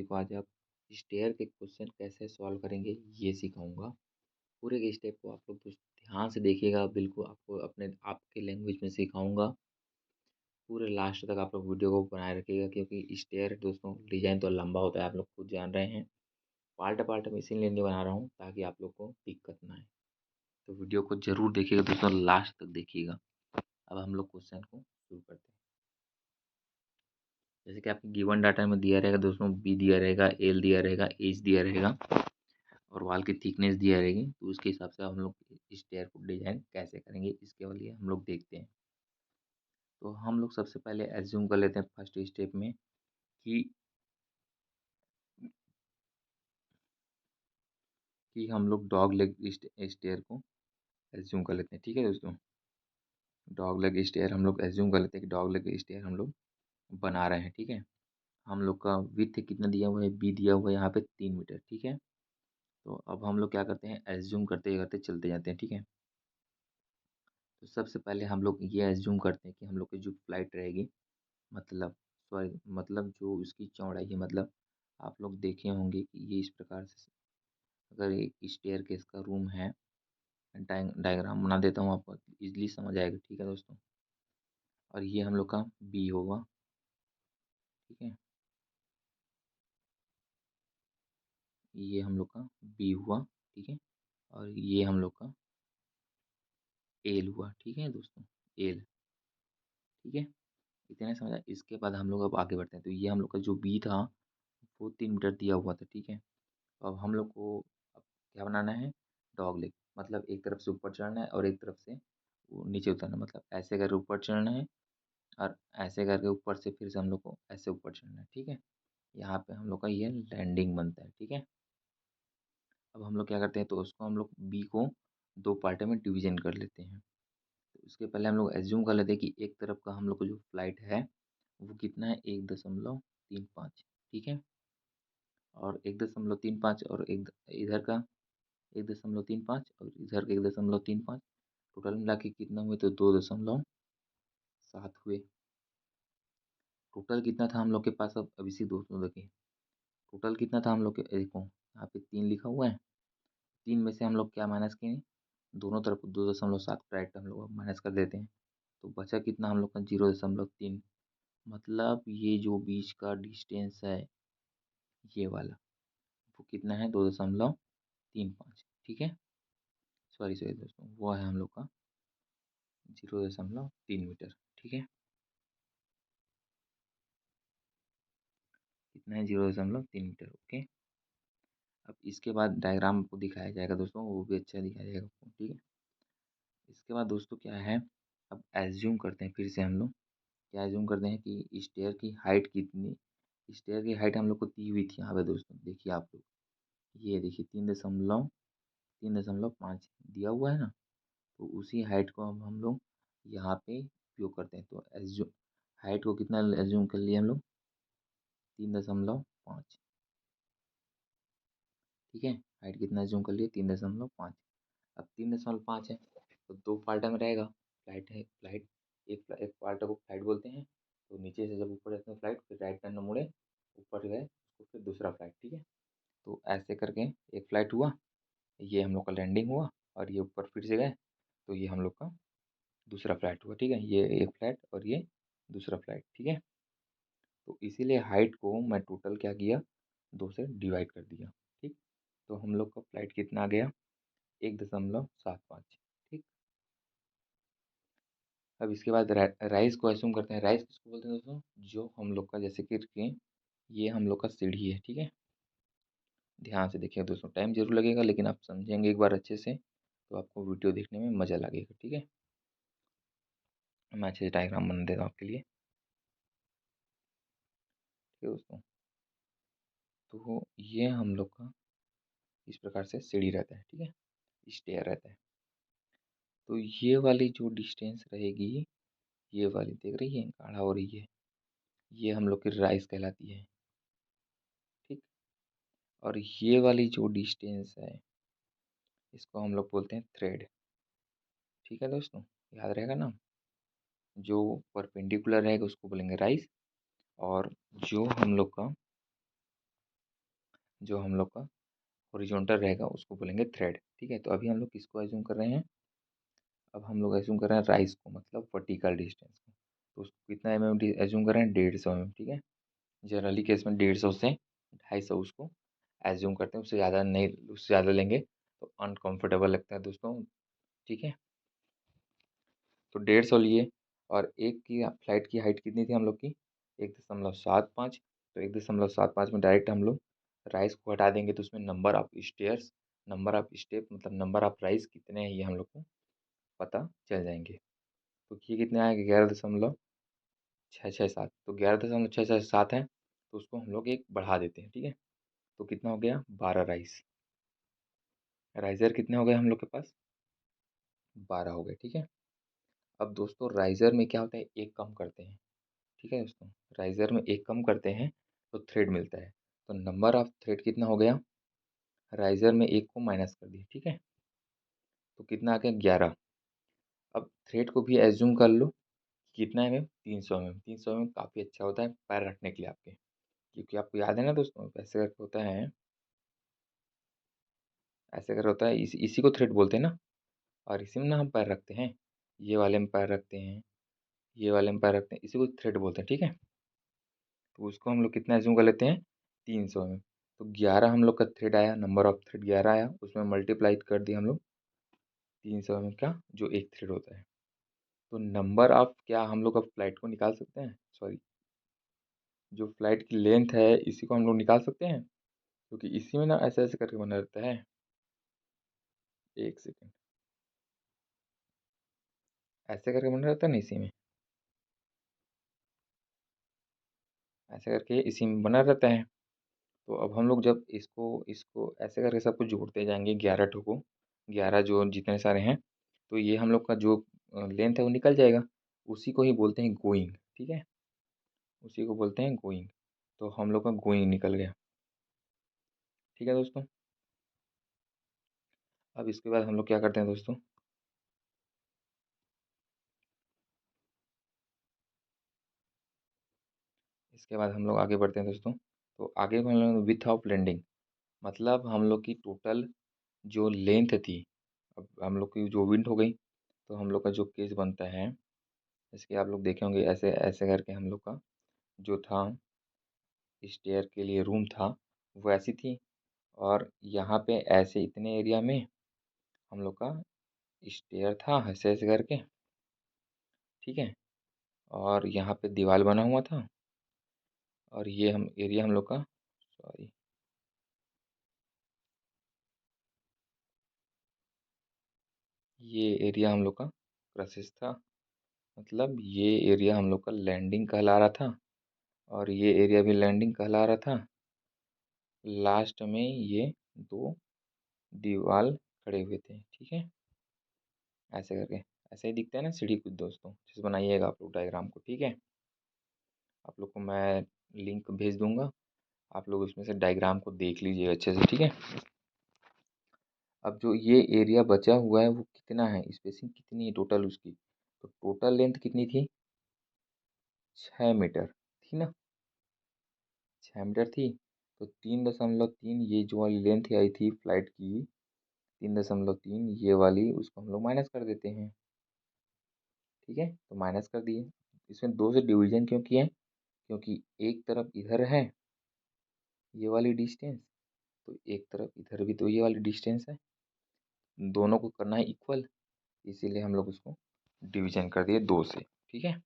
सभी को आज आप स्टेयर के क्वेश्चन कैसे सॉल्व करेंगे ये सिखाऊंगा। पूरे के स्टेप को आप लोग ध्यान से देखिएगा, बिल्कुल आपको अपने आपके लैंग्वेज में सिखाऊंगा। पूरे लास्ट तक आप लोग वीडियो को बनाए रखिएगा, क्योंकि स्टेयर दोस्तों डिजाइन तो लंबा होता है, आप लोग खुद जान रहे हैं। पार्ट पार्ट में इसीलिए नहीं बना रहा हूँ ताकि आप लोग को दिक्कत ना आए। तो वीडियो को जरूर देखिएगा दोस्तों, लास्ट तक देखिएगा। अब हम लोग क्वेश्चन को शुरू करते हैं। जैसे कि आपके गिवन डाटा में दिया रहेगा दोस्तों, बी दिया रहेगा, एल दिया रहेगा, एच दिया रहेगा और वॉल की थिकनेस दिया रहेगी। तो उसके हिसाब से हम लोग स्टेयर को डिजाइन कैसे करेंगे इसके लिए हम लोग देखते हैं। तो हम लोग सबसे पहले एज्यूम कर लेते हैं फर्स्ट स्टेप में कि हम लोग डॉग लेग स्टेयर को एज्यूम कर लेते हैं। ठीक है दोस्तों, डॉग लेग स्टेयर हम लोग एज्यूम कर लेते हैं कि डॉग लेग स्टेयर हम लोग बना रहे हैं। ठीक है, हम लोग का विड्थ कितना दिया हुआ है, बी दिया हुआ है यहाँ पे 3 मीटर। ठीक है, तो अब हम लोग क्या करते हैं, एज्यूम करते करते चलते जाते हैं। ठीक है, तो सबसे पहले हम लोग ये एज्यूम करते हैं कि हम लोग की जो फ्लाइट रहेगी, मतलब सॉरी मतलब जो उसकी चौड़ाई है, मतलब आप लोग देखे होंगे कि ये इस प्रकार से अगर एक स्टेयर केस का रूम है, डायग्राम बना देता हूँ आपको इजीली समझ आएगा। ठीक है दोस्तों, और ये हम लोग का बी होगा। ठीक है, ये हम लोग का बी हुआ। ठीक है, और ये हम लोग का एल हुआ। ठीक है दोस्तों, एल। ठीक है, इतने समझ आया। इसके बाद हम लोग अब आगे बढ़ते हैं। तो ये हम लोग का जो बी था वो 3 मीटर दिया हुआ था। ठीक है, तो अब हम लोग को अब क्या बनाना है, डॉग लेग। मतलब एक तरफ से ऊपर चढ़ना है और एक तरफ से वो नीचे उतरना है। मतलब ऐसे करके ऊपर चढ़ना है और ऐसे करके ऊपर से फिर से हम लोग को ऐसे ऊपर चढ़ना है। ठीक है, यहाँ पे हम लोग का ये लैंडिंग बनता है। ठीक है, अब हम लोग क्या करते हैं, तो उसको हम लोग बी को दो पार्ट में डिवीजन कर लेते हैं। तो उसके पहले हम लोग एज्यूम कर लेते हैं कि एक तरफ का हम लोग को जो फ्लाइट है वो कितना है, 1.35। ठीक है, और 1.35 और एक इधर का 1.35 और इधर का 1.35, टोटल मिला के कितना हुए, तो 2.7 हुए। टोटल कितना था हम लोग के पास, अब इसी दोस्तों देखिए, टोटल कितना था हम लोग के, देखो यहाँ पे 3 लिखा हुआ है। 3 में से हम लोग क्या माइनस किए, दोनों तरफ 2.7 डायरेक्ट हम लोग माइनस कर देते हैं। तो बचा कितना हम लोग का, 0.3। मतलब ये जो बीच का डिस्टेंस है ये वाला, वो कितना है, 2.35। ठीक है, सॉरी सॉरी दोस्तों, वो है हम लोग का 0.3 मीटर। ठीक है, कितना है, 0.3 मीटर। ओके, अब इसके बाद डायग्राम आपको दिखाया जाएगा दोस्तों, वो भी अच्छा दिखाया जाएगा आपको। ठीक है, इसके बाद दोस्तों क्या है, अब एज्यूम करते हैं फिर से हम लोग क्या एज्यूम करते हैं कि स्टेयर की हाइट कितनी, स्टेयर की हाइट हम लोग को दी हुई थी यहाँ पे दोस्तों। देखिए आप लोग, ये देखिए 3.5 दिया हुआ है ना। तो उसी हाइट को अब हम लोग यहाँ पे उपयोग करते हैं। तो एज्यूम हाइट को कितना एज्यूम कर लिया हम लोग, 3.5। ठीक है, हाइट कितना एज्यूम कर लिया, 3.5। अब 3.5 है तो दो पार्ट में रहेगा। फ्लाइट है, फ्लाइट एक पार्ट को फ्लाइट बोलते हैं। तो नीचे से जब ऊपर जाते हैं फ्लाइट, फिर राइट टर्न मुड़े ऊपर गए तो फिर दूसरा फ्लाइट। ठीक है, तो ऐसे करके एक फ्लाइट हुआ, ये हम लोग का लैंडिंग हुआ, और ये ऊपर फिर से गए तो ये हम लोग का दूसरा फ्लाइट हुआ। ठीक है, ये एक फ्लाइट और ये दूसरा फ्लाइट। ठीक है, तो इसीलिए हाइट को मैं टोटल क्या किया, 2 से डिवाइड कर दिया। ठीक, तो हम लोग का फ्लाइट कितना आ गया, 1.75। ठीक, अब इसके बाद राइज को एज्यूम करते हैं। राइज किसको बोलते हैं दोस्तों, जो हम लोग का जैसे कि ये हम लोग का सीढ़ी है। ठीक है, ध्यान से देखिए दोस्तों, टाइम जरूर लगेगा लेकिन आप समझेंगे एक बार अच्छे से तो आपको वीडियो देखने में मज़ा लगेगा। ठीक है, मैं अच्छे से डायग्राम बना देता हूँ आपके लिए। ठीक है दोस्तों, तो ये हम लोग का इस प्रकार से सीढ़ी रहता है। ठीक है, स्टेयर रहता है। तो ये वाली जो डिस्टेंस रहेगी, ये वाली देख रही है गाढ़ा हो रही है, ये हम लोग की राइज कहलाती है। ठीक, और ये वाली जो डिस्टेंस है इसको हम लोग बोलते हैं थ्रेड। ठीक है दोस्तों, याद रहेगा ना, जो परपेंडिकुलर रहेगा उसको बोलेंगे राइज, और जो हम लोग का जो हम लोग का हॉरिजॉन्टल रहेगा उसको बोलेंगे थ्रेड। ठीक है, तो अभी हम लोग किसको एज्यूम कर रहे हैं? अब हम लोग एज्यूम कर रहे हैं राइस को, मतलब वर्टिकल डिस्टेंस को। तो उसको कितना एम एज्यूम कर रहे हैं? 150 mm। ठीक है, जनरली केस में 150 से 250 उसको एज्यूम करते हैं, उससे ज़्यादा नहीं, उससे ज़्यादा लेंगे तो अनकंफर्टेबल लगता है दोस्तों। ठीक है, तो 150 लिए। और एक की फ्लाइट की हाइट कितनी थी हम लोग की? 1.75। तो 1.75 में डायरेक्ट हम लोग राइस को हटा देंगे, तो उसमें number of stairs, number of step मतलब नंबर ऑफ राइस कितने हैं ये हम लोग को पता चल जाएंगे। तो ये कितने आएंगे? 11.667। तो 11.667 है, तो उसको हम लोग एक बढ़ा देते हैं। ठीक है, तो कितना हो गया? 12 राइस। राइजर कितने हो गए हम लोग के पास? 12 हो गए। ठीक है, अब दोस्तों राइजर में क्या होता है? एक कम करते हैं। ठीक है दोस्तों, राइजर में एक कम करते हैं तो थ्रेड मिलता है। तो नंबर ऑफ थ्रेड कितना हो गया? राइजर में एक को माइनस कर दिए। ठीक है, तो कितना आ गया? 11। अब थ्रेड को भी एज्यूम कर लो, कितना है? 300 mm। 300 mm काफ़ी अच्छा होता है पैर रखने के लिए आपके, क्योंकि आपको याद है ना दोस्तों, ऐसे करके होता है, ऐसे करके होता है, इसी को थ्रेड बोलते हैं ना। और इसी में ना हम पैर रखते हैं, ये वाले में पैर रखते हैं, ये वाले में पैर रखते हैं, इसी को थ्रेड बोलते हैं। ठीक है, तो उसको हम लोग कितना एज्यूम कर लेते हैं? 300 mm। तो 11 हम लोग का थ्रेड आया, नंबर ऑफ थ्रेड 11 आया, उसमें मल्टीप्लाई कर दिया हम लोग 300 mm का जो एक थ्रेड होता है। तो नंबर ऑफ, क्या हम लोग अब फ्लाइट को निकाल सकते हैं? सॉरी, जो फ्लाइट की लेंथ है इसी को हम लोग निकाल सकते हैं, क्योंकि इसी में ना ऐसे ऐसे करके बना रहता है। एक सेकेंड, ऐसे करके बना रहता है ना इसी में, ऐसे करके इसी में बना रहता है। तो अब हम लोग जब इसको इसको ऐसे करके सबको जोड़ते जाएंगे 11 ठो को, 11 जो जितने सारे हैं, तो ये हम लोग का जो लेंथ है वो निकल जाएगा। उसी को ही बोलते हैं गोइंग। ठीक है, उसी को बोलते हैं गोइंग। तो हम लोग का गोइंग निकल गया। ठीक है दोस्तों, अब इसके बाद हम लोग क्या करते हैं दोस्तों? इसके बाद हम लोग आगे बढ़ते हैं दोस्तों। तो आगे हम लोग विथ ऑफ लैंडिंग, मतलब हम लोग की टोटल जो लेंथ थी, अब हम लोग की जो विंड हो गई, तो हम लोग का जो केस बनता है, इसके आप लोग देखे होंगे, ऐसे ऐसे करके हम लोग का जो था स्टेयर के लिए रूम था वो ऐसी थी। और यहाँ पे ऐसे इतने एरिया में हम लोग का स्टेयर था ऐसे ऐसे करके। ठीक है, और यहाँ पे दीवार बना हुआ था, और ये हम एरिया हम लोग का, सॉरी, ये एरिया हम लोग का क्रसेस था, मतलब ये एरिया हम लोग का लैंडिंग कहला रहा था, और ये एरिया भी लैंडिंग कहला रहा था। लास्ट में ये दो दीवार खड़े हुए थे। ठीक है, ऐसे करके, ऐसे ही दिखता है ना सीढ़ी कुछ दोस्तों, जैसे बनाइएगा आप लोग डायग्राम को। ठीक है, आप लोग को मैं लिंक भेज दूंगा, आप लोग उसमें से डायग्राम को देख लीजिए अच्छे से। ठीक है, अब जो ये एरिया बचा हुआ है वो कितना है, स्पेसिंग कितनी है टोटल उसकी? तो टोटल लेंथ कितनी थी? 6 मीटर थी ना, 6 मीटर थी। तो 3.3 ये जो वाली लेंथ आई थी फ्लाइट की, 3.3 ये वाली, उसको हम लोग माइनस कर देते हैं। ठीक है, तो माइनस कर दिए। इसमें दो से डिवीजन क्यों किए? क्योंकि एक तरफ इधर है ये वाली डिस्टेंस, तो एक तरफ इधर भी तो ये वाली डिस्टेंस है, दोनों को करना है इक्वल, इसीलिए हम लोग उसको डिवीजन कर दिए 2 से। ठीक है,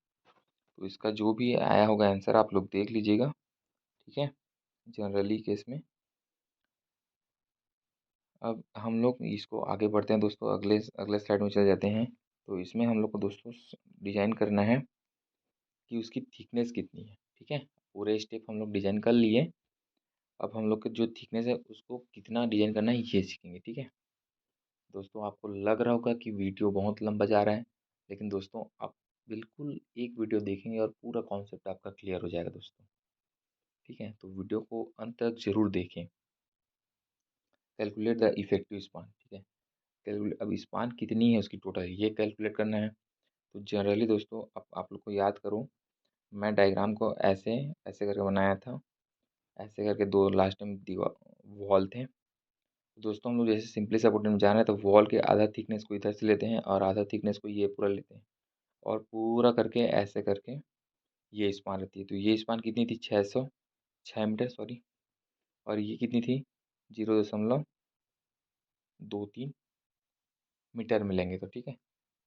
तो इसका जो भी आया होगा आंसर आप लोग देख लीजिएगा। ठीक है, जनरली केस में। अब हम लोग इसको आगे बढ़ते हैं दोस्तों, अगले अगले स्लाइड में चले जाते हैं। तो इसमें हम लोग को दोस्तों डिजाइन करना है कि उसकी थिकनेस कितनी है। ठीक है, पूरे स्टेप हम लोग डिजाइन कर लिए। अब हम लोग का जो थिकनेस है उसको कितना डिजाइन करना है ये सीखेंगे। ठीक है दोस्तों, आपको लग रहा होगा कि वीडियो बहुत लंबा जा रहा है, लेकिन दोस्तों आप बिल्कुल एक वीडियो देखेंगे और पूरा कॉन्सेप्ट आपका क्लियर हो जाएगा दोस्तों। ठीक है, तो वीडियो को अंत तक जरूर देखें। Calculate the effective span. ठीक है, कैलकुलेट, अब स्पान कितनी है उसकी टोटल ये कैलकुलेट करना है। तो जनरली दोस्तों आप लोग को याद करो, मैं डायग्राम को ऐसे ऐसे करके बनाया था, ऐसे करके दो लास्ट में दीवार वॉल थे। दोस्तों हम लोग जैसे सिंपली सपोर्टेड में जाना है तो वॉल के आधा थिकनेस को इधर से लेते हैं और आधा थिकनेस को ये पूरा लेते हैं और पूरा करके ऐसे करके ये स्पान रहती है। तो ये स्पान कितनी थी, 6 मीटर सॉरी, और ये कितनी थी, 0.23 मीटर मिलेंगे। तो ठीक है,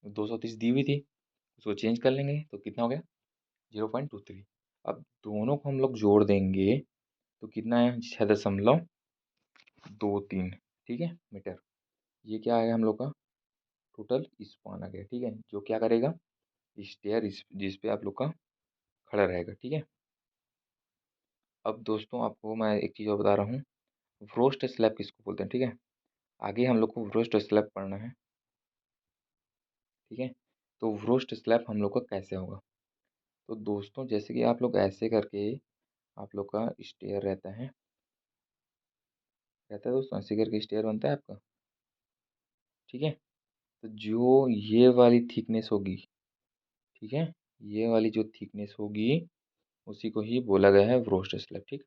230 दी हुई थी, उसको चेंज कर लेंगे तो कितना हो गया, 0.23। अब दोनों को हम लोग जोड़ देंगे तो कितना है, 6.23, ठीक है मीटर। ये क्या आएगा हम लोग का टोटल स्पान आ गया, ठीक है, जो क्या करेगा, स्टेयर जिस पे आप लोग का खड़ा रहेगा, ठीक है। अब दोस्तों आपको मैं एक चीज़ और बता रहा हूँ, फ्रोस्ट स्लैब किसको बोलते हैं, ठीक है। आगे हम लोग को फ्रोस्ट स्लैब पढ़ना है, ठीक है। तो फ्रोस्ट स्लैब हम लोग का कैसे होगा, तो दोस्तों जैसे कि आप लोग ऐसे करके आप लोग का स्टेयर रहता है दोस्तों, ऐसे करके स्टेयर बनता है आपका, ठीक है। तो जो ये वाली थिकनेस होगी, ठीक है, ये वाली जो थिकनेस होगी उसी को ही बोला गया है फ्रोस्ट स्लैब, ठीक।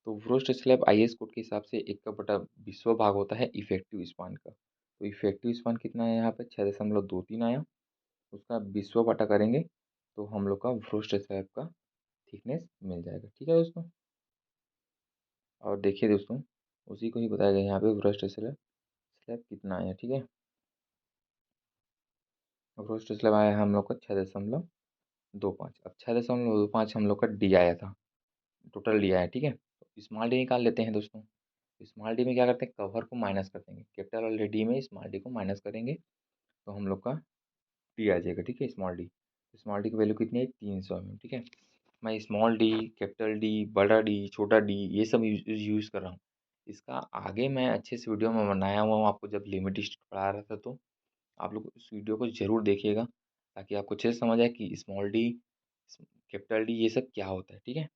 तो फ्रोस्ट स्लैब आईएस कोड के हिसाब से 1/20 भाग होता है इफेक्टिव स्पान का। तो इफेक्टिव स्पान कितना है यहाँ पे, 6.23 आया, उसका 20वां बटा करेंगे तो हम लोग का फ्रोस्ट स्लैब का थिकनेस मिल जाएगा, ठीक है दोस्तों। और देखिए दोस्तों, उसी को ही बताया गया यहाँ पे फ्रोस्ट स्लैब स्लैब कितना आया, ठीक है। फ्रोस्ट स्लैब आया है हम लोग का 6.25। अब 6.25 हम लोग का डी आया था, टोटल डी आया, ठीक है। तो स्मॉल डी निकाल लेते हैं दोस्तों। स्मॉल डी में क्या करते हैं, कवर को माइनस कर देंगे, कैपिटल वाले डी में स्मॉल डी को माइनस करेंगे तो हम लोग का डी आ जाएगा, ठीक है। स्मॉल डी की वैल्यू कितनी है, 300 ठीक है। मैं स्मॉल डी, कैपिटल डी, बड़ा डी, छोटा डी ये सब यूज़ कर रहा हूँ। इसका आगे मैं अच्छे से वीडियो में बनाया हुआ हूँ, आपको जब लिमिट पढ़ा रहा था तो आप लोग उस वीडियो को ज़रूर देखिएगा ताकि आपको अच्छे से समझ आए कि स्मॉल डी, कैपिटल डी ये सब क्या होता है, ठीक है।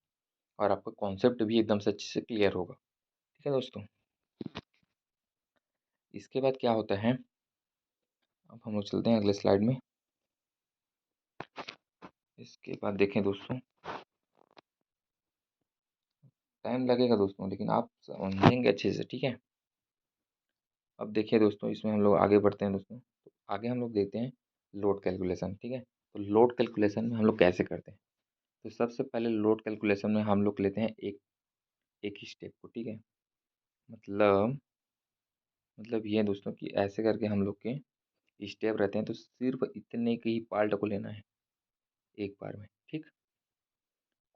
और आपका कॉन्सेप्ट भी एकदम से अच्छे से क्लियर होगा, ठीक है दोस्तों। इसके बाद क्या होता है, अब हम लोग चलते हैं अगले स्लाइड में। इसके बाद देखें दोस्तों, टाइम लगेगा दोस्तों लेकिन आप समझेंगे अच्छे से, ठीक है। अब देखिए दोस्तों, इसमें हम लोग आगे बढ़ते हैं दोस्तों। तो आगे हम लोग देखते हैं लोड कैलकुलेशन, ठीक है। तो लोड कैलकुलेशन में हम लोग कैसे करते हैं, तो सबसे पहले लोड कैलकुलेशन में हम लोग लेते हैं एक एक ही स्टेप को, ठीक है। मतलब ये दोस्तों कि ऐसे करके हम लोग के स्टेप रहते हैं, तो सिर्फ इतने के ही पार्ट को लेना है एक बार में, ठीक।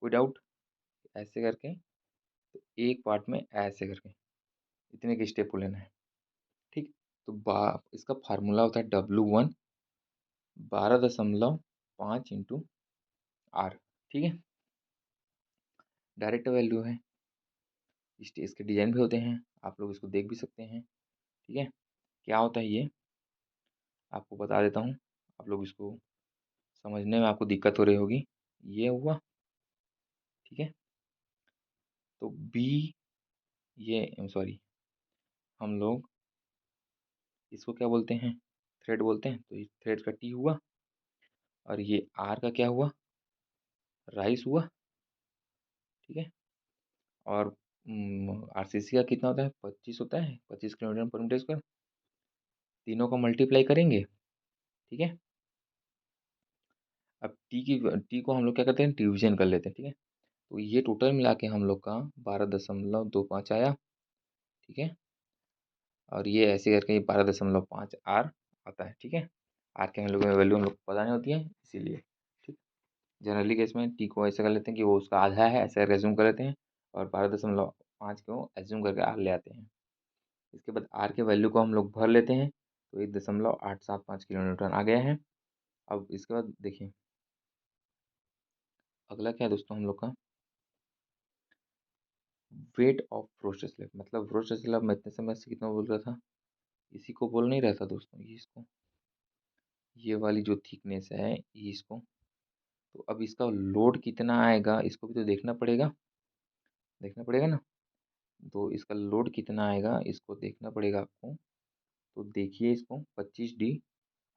कोई डाउट, ऐसे करके तो एक पार्ट में ऐसे करके इतने के स्टेप को लेना है, ठीक। तो इसका फार्मूला होता है W1 12.5 इंटू R, ठीक है। डायरेक्ट वैल्यू है, इसके डिजाइन भी होते हैं, आप लोग इसको देख भी सकते हैं, ठीक है। क्या होता है ये आपको बता देता हूँ, आप लोग इसको समझने में आपको दिक्कत हो रही होगी। ये हुआ, ठीक है। तो बी, ये सॉरी, हम लोग इसको क्या बोलते हैं, थ्रेड बोलते हैं। तो ये थ्रेड का टी हुआ और ये आर का क्या हुआ, राइस हुआ, ठीक है। और आरसीसी का कितना होता है, 25 होता है, 25 किलोमीटर पर मीटर स्क्वायर। तीनों का मल्टीप्लाई करेंगे, ठीक है। अब टी को हम लोग क्या करते हैं, डिवीजन कर लेते हैं, ठीक है। तो ये टोटल मिला के हम लोग का 12.25 आया, ठीक है। और ये ऐसे करके 12.5 आर आता है, ठीक है। आर के वैल्यू हम लोग को पता नहीं होती है इसीलिए, ठीक। जनरली केस में टी को ऐसे कर लेते हैं कि वो उसका आधा है, ऐसे एज्यूम कर लेते हैं और 12.5 को एज्यूम करके आर ले आते हैं। इसके बाद आर के वैल्यू को हम लोग भर लेते हैं, तो 1.875 किलो न्यूटन आ गया है। अब इसके बाद देखिए अगला क्या है दोस्तों, हम लोग का वेट ऑफ फ्रोस्ट स्लैब। मतलब फ्रोस्ट स्लैब मैं इतने समय से कितना बोल रहा था, इसी को बोल नहीं रहा था दोस्तों, ये इसको, ये वाली जो थिकनेस है ये इसको। तो अब इसका लोड कितना आएगा इसको भी तो देखना पड़ेगा ना। तो इसका लोड कितना आएगा इसको देखना पड़ेगा आपको। तो देखिए इसको 25D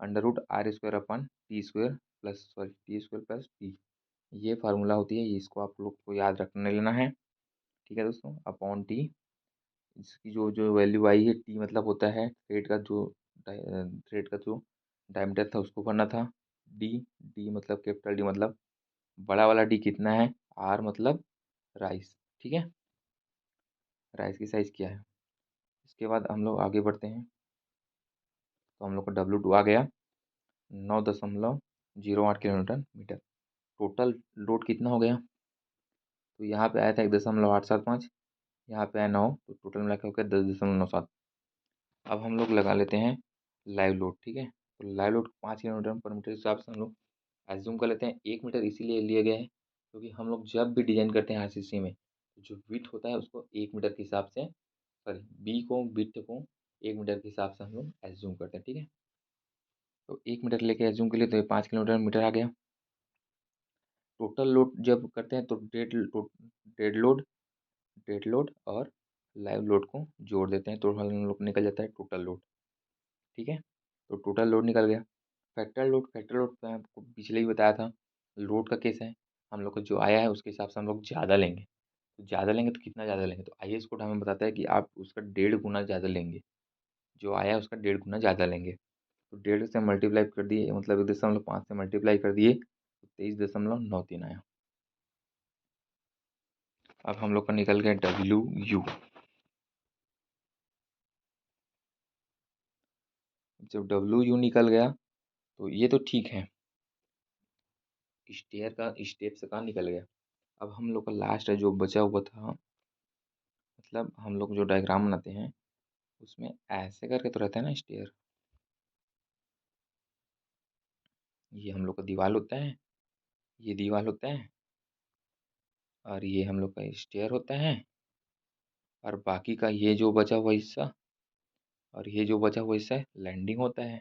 √R² / T square plus T, ये फार्मूला होती है, इसको आप लोग को याद रखने लेना है। ठीक है दोस्तों, अपॉन टी। इसकी जो जो वैल्यू आई है, टी मतलब होता है थ्रेड का जो डायमीटर था उसको भरना था। डी, डी मतलब कैपिटल डी मतलब बड़ा वाला डी कितना है, आर मतलब राइस, ठीक है, राइस की साइज़ क्या है। इसके बाद हम लोग आगे बढ़ते हैं, तो हम लोग का W2 आ गया 9.08 किलोमीटर। टोटल लोड कितना हो गया, तो यहाँ पे आया था 1.875, यहाँ पे आया 9, तो टोटल मिला के हो गया 10.97। अब हम लोग लगा लेते हैं लाइव लोड, ठीक है। तो लाइव लोड 5 किलोमीटर पर मीटर के हिसाब से हम लोग एज्यूम कर लेते हैं। 1 मीटर इसीलिए लिए गए हैं क्योंकि हम लोग जब भी डिजाइन करते हैं आरसीसी में, तो जो विड्थ होता है उसको 1 मीटर के हिसाब से, सॉरी बी को विड्थ को 1 मीटर के हिसाब से हम लोग एज्यूम करते हैं, ठीक है। तो 1 मीटर लेके एज्यूम के लिए, तो ये 5 किलोमीटर मीटर आ गया। टोटल लोड जब करते हैं तो डेड लोड, डेड लोड और लाइव लोड को जोड़ देते हैं, तो हम लोग निकल जाता है टोटल लोड, ठीक है। तो टोटल लोड निकल गया। फैक्टर लोड मैं आपको पिछले ही बताया था, लोड का केस है, हम लोग को जो आया है उसके हिसाब से हम लोग ज़्यादा लेंगे। तो ज़्यादा लेंगे तो कितना ज़्यादा लेंगे, तो आईएस कोड हमें बताता है कि आप उसका 1.5 गुना ज़्यादा लेंगे, जो आया है उसका 1.5 गुना ज़्यादा लेंगे। तो 1.5 से मल्टीप्लाई कर दिए, मतलब 1.5 से मल्टीप्लाई कर दिए, तो 23.93 आया। अब हम लोग का निकल गया WU। जब WU निकल गया तो ये तो ठीक है, स्टेयर का स्टेप से कहाँ निकल गया। अब हम लोग का लास्ट है जो बचा हुआ था, मतलब हम लोग जो डायग्राम बनाते हैं उसमें ऐसे करके तो रहता है ना स्टेयर, ये हम लोग का दीवार होता है, ये दीवार होता है, और ये हम लोग का स्टेयर होता है, और बाकी का ये जो बचा हुआ हिस्सा, और ये जो बचा हुआ हिस्सा है लैंडिंग होता है।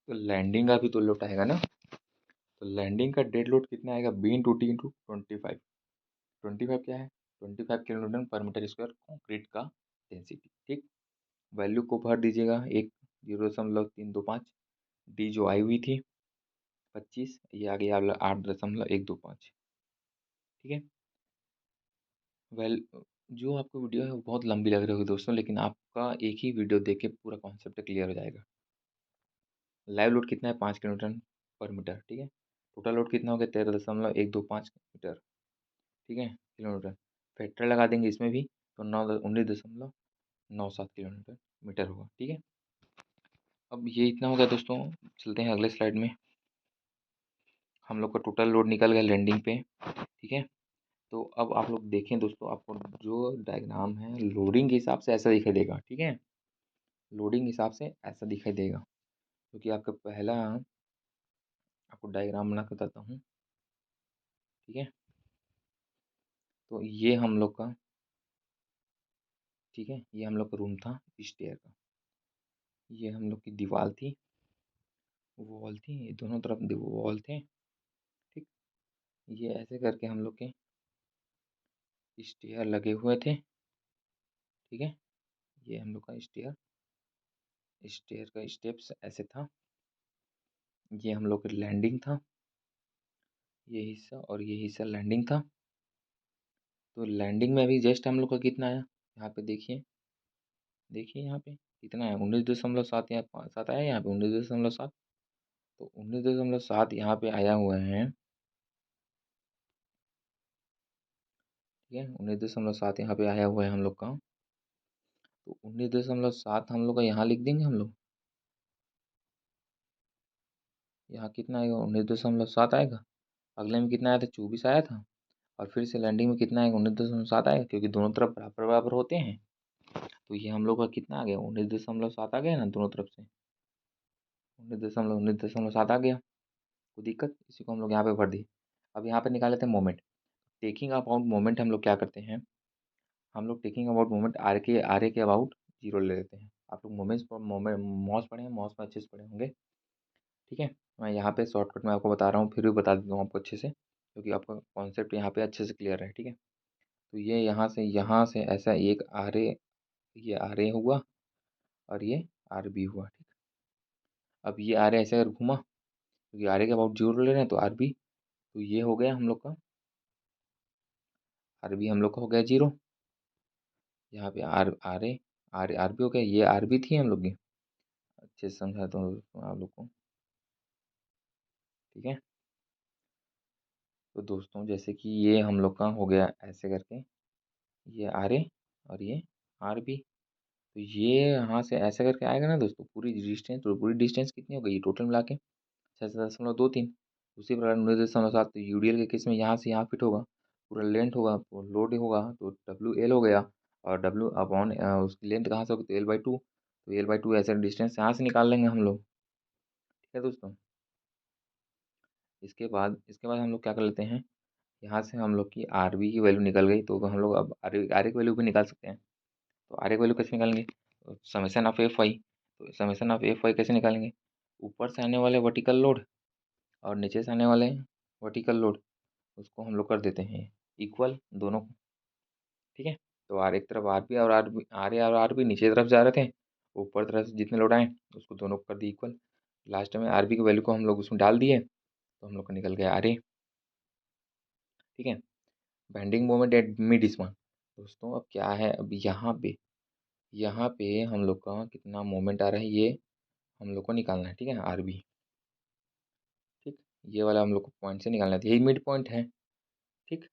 तो लैंडिंग का भी तो लोड आएगा ना, तो लैंडिंग का डेड लोड कितना आएगा, बी इंटू टी इंटू 25। 25 क्या है, 25 किलो न्यूटन पर मीटर स्क्वायर कॉन्क्रीट का डेंसिटी, ठीक। वैल्यू को भर दीजिएगा, 1 0.325, डी जो आई हुई थी 25, ये आ गया 8.125, ठीक है। वेल, जो आपको वीडियो है वो बहुत लंबी लग रही होगी दोस्तों, लेकिन आपका एक ही वीडियो देख के पूरा कॉन्सेप्ट क्लियर हो जाएगा। लाइव लोड कितना है, 5 किलोमीटर पर मीटर, ठीक है। टोटल लोड कितना हो गया, 13.125 मीटर, ठीक है, किलोमीटर। फैक्टर लगा देंगे इसमें भी, तो 19.97 किलोमीटर मीटर होगा, ठीक है। अब ये इतना हो गया दोस्तों, चलते हैं अगले स्लाइड में। हम लोग का टोटल लोड निकल गया लैंडिंग पे, ठीक है। तो अब आप लोग देखें दोस्तों, आपको जो डायग्राम है लोडिंग के हिसाब से ऐसा दिखाई देगा, ठीक है। लोडिंग हिसाब से ऐसा दिखाई देगा, क्योंकि आपका पहला आपको डायग्राम बना के बताता हूँ, ठीक है। तो ये हम लोग का, ठीक है, ये हम लोग का रूम था स्टेयर का, ये हम लोग की दीवार थी, वॉल थी, ये दोनों तरफ वॉल थे, ठीक। ये ऐसे करके हम लोग के स्टेयर लगे हुए थे, ठीक है। ये हम लोग का स्टेयर, स्टेयर का स्टेप्स ऐसे था, ये हम लोग का लैंडिंग था, ये हिस्सा और ये हिस्सा लैंडिंग था। तो लैंडिंग में अभी जस्ट हम लोग का कितना आया, यहाँ पे देखिए, देखिए यहाँ पे कितना है, 19.7, यहाँ 7 आया, यहाँ पे 19.7। तो 19.7 यहाँ पे आया हुआ है, ठीक है, 19.7 यहाँ पे आया हुआ है हम लोग का। तो 19.7 हम लोग का यहाँ लिख देंगे हम लोग, यहाँ कितना आएगा, 19.7 आएगा। अगले में कितना आया था, 24 आया था, और फिर से लैंडिंग में कितना आएगा, 19.7 आएगा, क्योंकि दोनों तरफ बराबर बराबर होते हैं। तो ये हम लोग का कितना आ गया, 19.7 आ गया ना दोनों तरफ से, 19.7 आ गया। कोई दिक्कत, इसी को हम लोग यहाँ पे भर दिए। अब यहाँ पे निकाल लेते हैं मोमेंट। टेकिंग अबाउट मोमेंट हम लोग क्या करते हैं, हम लोग taking about moment R A के अबाउट जीरो ले लेते हैं। आप लोग मोमेंट मॉस पढ़े हैं, मॉस में अच्छे से पढ़े होंगे, ठीक है। मैं यहाँ पे शॉर्टकट में आपको बता रहा हूँ, फिर भी बता देता हूँ आपको अच्छे से, क्योंकि आपका कॉन्सेप्ट यहाँ पे अच्छे से क्लियर है, ठीक है। तो ये यहाँ से ऐसा एक आर ए, ये आर ए हुआ, और ये आर बी हुआ, ठीक। अब ये आर ए ऐसे अगर घूमा, क्योंकि आर ए के अबाउट जीरो ले रहे हैं, तो आर बी, तो ये हो गया हम लोग का, आर बी हम लोग का हो गया जीरो, यहाँ पे आर बी हो गया, ये आर बी थी हम लोग की। अच्छे से समझाता हूँ दोस्तों आप लोग को, ठीक है। तो दोस्तों जैसे कि ये हम लोग का हो गया ऐसे करके, ये आर ए और ये आर बी। तो ये यहाँ से ऐसे करके आएगा ना दोस्तों, पूरी डिस्टेंस, तो पूरी डिस्टेंस कितनी हो गई टोटल मिला के? 6.23। उसी प्रकार 19.7 तो यूडीएल के केस में यहाँ से यहाँ फिट होगा, पूरा लेंथ होगा, तो लोड होगा, तो डब्ल्यू एल हो गया। और डब्ल्यू अपॉन उसकी लेंथ कहाँ से होगी, तो L/2। तो L/2 ऐसे डिस्टेंस यहाँ से निकाल लेंगे हम लोग, ठीक है दोस्तों। इसके बाद हम लोग क्या कर लेते हैं, यहाँ से हम लोग की आर बी की वैल्यू निकल गई, तो हम लोग अब आर ए की वैल्यू भी निकाल सकते हैं। तो आर ए की वैल्यू कैसे निकालेंगे, तो समेसन ऑफ एफ आई। तो समेसन ऑफ एफ आई कैसे निकालेंगे, ऊपर से आने वाले वर्टिकल लोड और नीचे से आने वाले वर्टिकल लोड, उसको हम लोग कर देते हैं इक्वल दोनों को, ठीक है। तो आर एक तरफ आर ए और आर बी नीचे तरफ जा रहे थे, ऊपर तरफ से जितने लोड आए उसको दोनों को कर दिए इक्वल। लास्ट में आर बी की वैल्यू को हम लोग उसमें डाल दिए, तो हम लोग का निकल गया आर ए, ठीक है। Bending moment at mid span. दोस्तों अब क्या है, अब यहाँ पे हम लोग का कितना मोमेंट आ रहा है, ये हम लोग को निकालना है, ठीक है, आर बी, ठीक। ये वाला हम लोग को पॉइंट से निकालना है, यही मिड पॉइंट है, ठीक।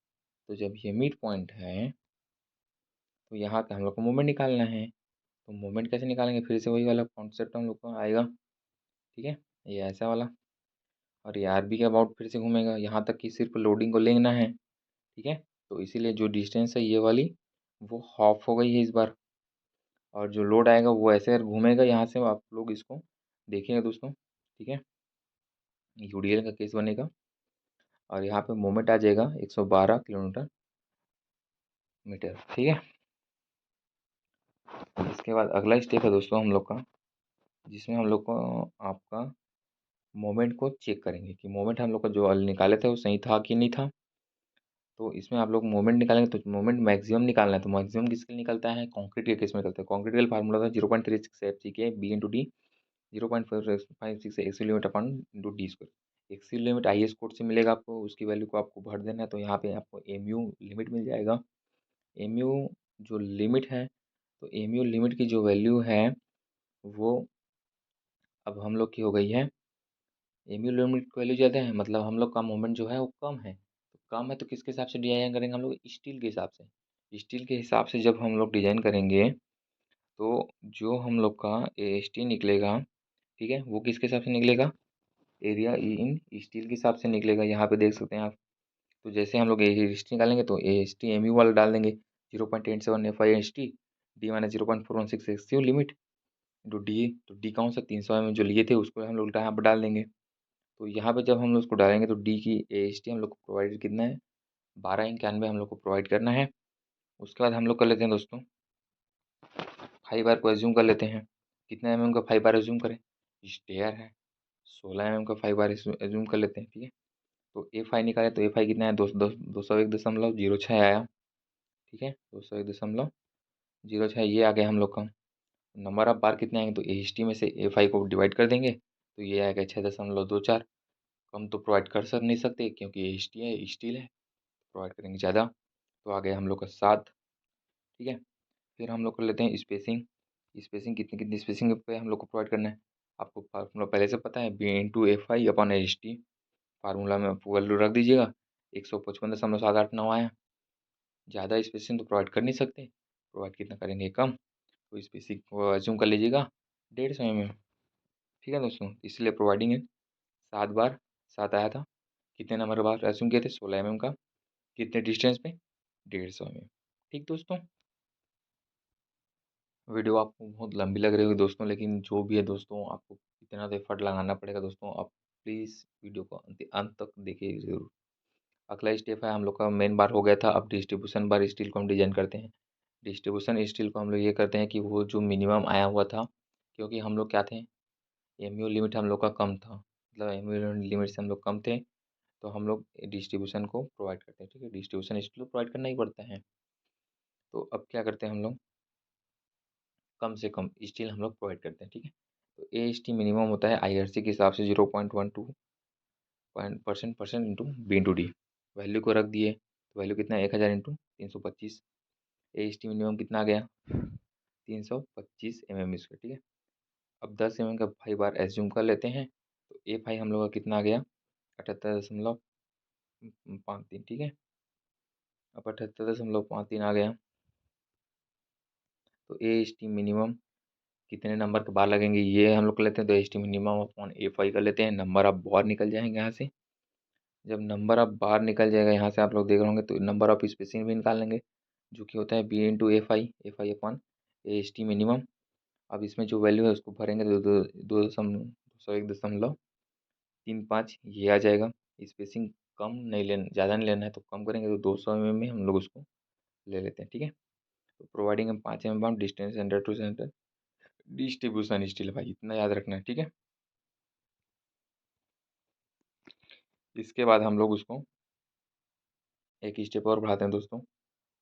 तो जब ये मिड पॉइंट है, तो यहाँ पे हम लोग को मोमेंट निकालना है। तो मोमेंट कैसे निकालेंगे, फिर से वही वाला कॉन्सेप्ट हम लोग को आएगा, ठीक है। ये ऐसा वाला, और ये आर बी के अबाउट फिर से घूमेगा, यहाँ तक कि सिर्फ लोडिंग को लेना है, ठीक है। तो इसीलिए जो डिस्टेंस है ये वाली, वो हाफ हो गई है इस बार। और जो लोड आएगा वो ऐसे घूमेगा यहाँ से, आप लोग इसको देखिएगा दोस्तों, ठीक है। यूडीएल का केस बनेगा, और यहाँ पे मोमेंट आ जाएगा 112 किलोमीटर मीटर, ठीक है। इसके बाद अगला स्टेप है दोस्तों हम लोग का, जिसमें हम लोग को आपका मोमेंट को चेक करेंगे कि मोमेंट हम लोग का जो निकाले थे वो सही था कि नहीं था। तो इसमें आप लोग मोमेंट निकालेंगे, तो मोमेंट मैक्सिमम निकालना है। तो मैक्सिमम किसके लिए निकलता है, कंक्रीट के केस में निकलता है। कंक्रीट का फार्मूला था 0.36 एफ सी के बी इंटू डी, 0.56 एक्सी limit upon into D square. एक्सी लिमिट आई एस कोड से मिलेगा आपको, उसकी वैल्यू को आपको भर देना है। तो यहाँ पे आपको एम यू लिमिट मिल जाएगा। एम यू जो लिमिट है, तो एम यू लिमिट की जो वैल्यू है वो अब हम लोग की हो गई है, एम यू लिमिट की वैल्यू ज़्यादा है, मतलब हम लोग का मूवमेंट जो है वो कम है। तो कम है तो किसके हिसाब से डिजाइन करेंगे हम लोग, स्टील के हिसाब से। स्टील के हिसाब से जब हम लोग डिजाइन करेंगे, तो जो हम लोग का एस टी निकलेगा, ठीक है, वो किसके हिसाब से निकलेगा, एरिया इन स्टील के हिसाब से निकलेगा। यहाँ पे देख सकते हैं आप। तो जैसे हम लोग एस टी निकालेंगे, तो एस टी एम यू वाला डाल देंगे, 0.87 F I S T, D minus 0.416 x you limit into D. तो डी कौन सा 300 जो लिए थे उसको हम लोग यहाँ पर डाल देंगे। तो यहाँ पे जब हम लोग उसको डालेंगे, तो डी की ए एस टी हम लोग को प्रोवाइड कितना है, 1291 हम लोग को प्रोवाइड करना है। उसके बाद हम लोग कर लेते हैं दोस्तों, फाइव बार को एज्यूम कर लेते हैं। कितना एम एम का फाइव बार एज्यूम करें, स्टेयर है, 16 mm का फाइव बार एज्यूम कर लेते हैं, ठीक है। तो एफ आई निकाले, तो एफ आई कितना है, 201.06 आया, ठीक है, 201.06 ये आ गया हम लोग का। नंबर ऑफ बार कितने आएंगे, तो एच टी में से एफ आई को डिवाइड कर देंगे, तो ये आएगा 6.24। कम तो प्रोवाइड कर सक नहीं सकते, क्योंकि एच टी है, स्टील है, प्रोवाइड करेंगे ज़्यादा। तो आ गया हम लोग का 7, ठीक है। फिर हम लोग कर लेते हैं स्पेसिंग। स्पेसिंग कितनी कितनी स्पेसिंग पे हम लोग को प्रोवाइड करना है, आपको फार्मूला पहले से पता है, B into F I upon H T. Formula में आपको वैल्यू रख दीजिएगा, 155.789 आया। ज़्यादा स्पेसिंग तो प्रोवाइड कर नहीं सकते, प्रोवाइड कितना करेंगे, कम। तो स्पेसिंग को एज्यूम कर लीजिएगा 150 mm, ठीक है दोस्तों। इसलिए प्रोवाइडिंग है 7 बार, 7 आया था। कितने नंबर बार एज्यूम किए थे, 16 mm का, कितने डिस्टेंस पे, 150 mm, ठीक दोस्तों। वीडियो आपको बहुत लंबी लग रही होगी दोस्तों, लेकिन जो भी है दोस्तों, आपको इतना तो एफर्ट लगाना पड़ेगा दोस्तों। आप प्लीज़ वीडियो को अंत अंत तक देखिए ज़रूर। अगला स्टेप है हम लोग का, मेन बार हो गया था, अब डिस्ट्रीब्यूशन बार स्टील को हम डिजाइन करते हैं। डिस्ट्रीब्यूशन स्टील को हम लोग ये करते हैं कि वो जो मिनिमम आया हुआ था, क्योंकि हम लोग क्या थे, एम यू लिमिट हम लोग का कम था, मतलब एम यू लिमिट से हम लोग कम थे, तो हम लोग डिस्ट्रीब्यूशन को प्रोवाइड करते हैं, ठीक है। डिस्ट्रीब्यूशन स्टील को प्रोवाइड करना ही पड़ता है। तो अब क्या करते हैं हम लोग, कम से कम स्टील हम लोग प्रोवाइड करते हैं, ठीक है। तो ए एस टी मिनिमम होता है आई आर सी के हिसाब से 0.12% into B into D. Value को रख दिए, तो वैल्यू कितना है, 1000 इंटू 325, एच टी मिनिमम कितना आ गया, 325 mm², ठीक है। अब 10 mm का 5 बार एज्यूम कर लेते हैं, तो ए फाई हम लोग का कितना आ गया, 78.53, ठीक है। अब 78.53 आ गया, तो ए एच टी मिनिमम कितने नंबर के बार लगेंगे ये हम लोग कर लेते हैं। तो एच टी मिनिमम अपॉन ए फाई कर लेते हैं, नंबर अब बाहर निकल जाएंगे यहाँ से। जब नंबर अब बाहर निकल जाएगा यहाँ से, आप लोग देख रहे होंगे, तो नंबर ऑफ स्पेसिंग भी निकाल लेंगे, जो कि होता है B into A phi upon A H T minimum. अब इसमें जो वैल्यू है उसको भरेंगे, तो 2.35 ये आ जाएगा। स्पेसिंग कम नहीं लेना, ज़्यादा नहीं लेना है, तो कम करेंगे तो 200 mm में हम लोग उसको ले लेते हैं, ठीक है। तो प्रोवाइडिंग हम 5 mm bound distance centre to centre distribution still, भाई इतना याद रखना है, ठीक है। इसके बाद हम लोग उसको एक स्टेप और बढ़ाते हैं दोस्तों।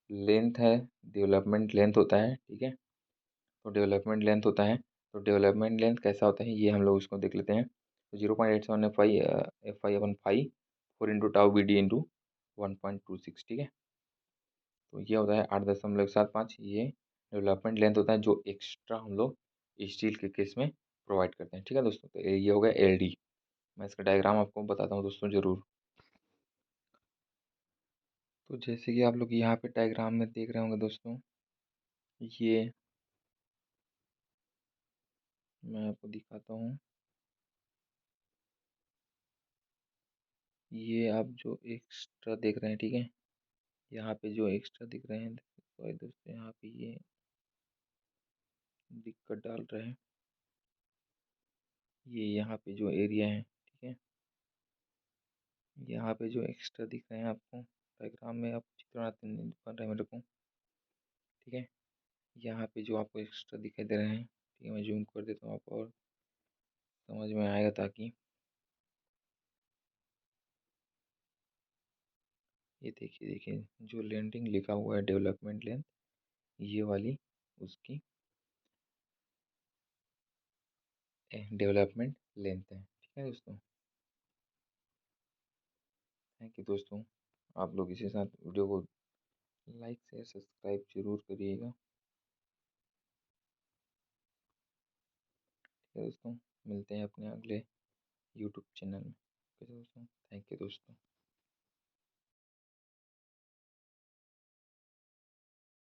लेंथ है, डेवलपमेंट लेंथ होता है, ठीक है। तो डेवलपमेंट लेंथ होता है, तो डेवलपमेंट लेंथ कैसा होता है ये हम लोग उसको देख लेते हैं। तो 0.87 F I upon 5 4 × τ BD into 1.26, ठीक है। तो ये होता है 8.75, ये डेवलपमेंट लेंथ होता है जो एक्स्ट्रा हम लोग स्टील के केस में प्रोवाइड करते हैं, ठीक है दोस्तों। तो ये हो गया LD। मैं इसका डायग्राम आपको बताता हूँ दोस्तों ज़रूर। तो जैसे कि आप लोग यहाँ पे डायग्राम में देख रहे होंगे दोस्तों, ये मैं आपको दिखाता हूँ। ये आप जो एक्स्ट्रा देख रहे हैं, ठीक है, यहाँ पे जो एक्स्ट्रा दिख रहे हैं, सॉरी दोस्तों, यहाँ पे ये दिक्कत डाल रहे हैं। ये यहाँ पे जो एरिया है, ठीक है, यहाँ पे जो एक्स्ट्रा दिख रहे हैं आपको डायग्राम में, आप चित्र बनाते नहीं बन रहे मेरे को, ठीक है। यहाँ पे जो आपको एक्स्ट्रा दिखाई दे रहे हैं, ठीक है, मैं जूम कर देता हूँ आप और समझ में आएगा, ताकि ये देखिए देखिए जो लेंटिंग लिखा हुआ है डेवलपमेंट लेंथ, ये वाली उसकी डेवलपमेंट लेंथ है, ठीक है दोस्तों। थैंक यू दोस्तों, आप लोग इसी साथ वीडियो को लाइक शेयर सब्सक्राइब जरूर करिएगा, ठीक है दोस्तों। मिलते हैं अपने अगले यूट्यूब चैनल में, ठीक है दोस्तों। थैंक यू दोस्तों।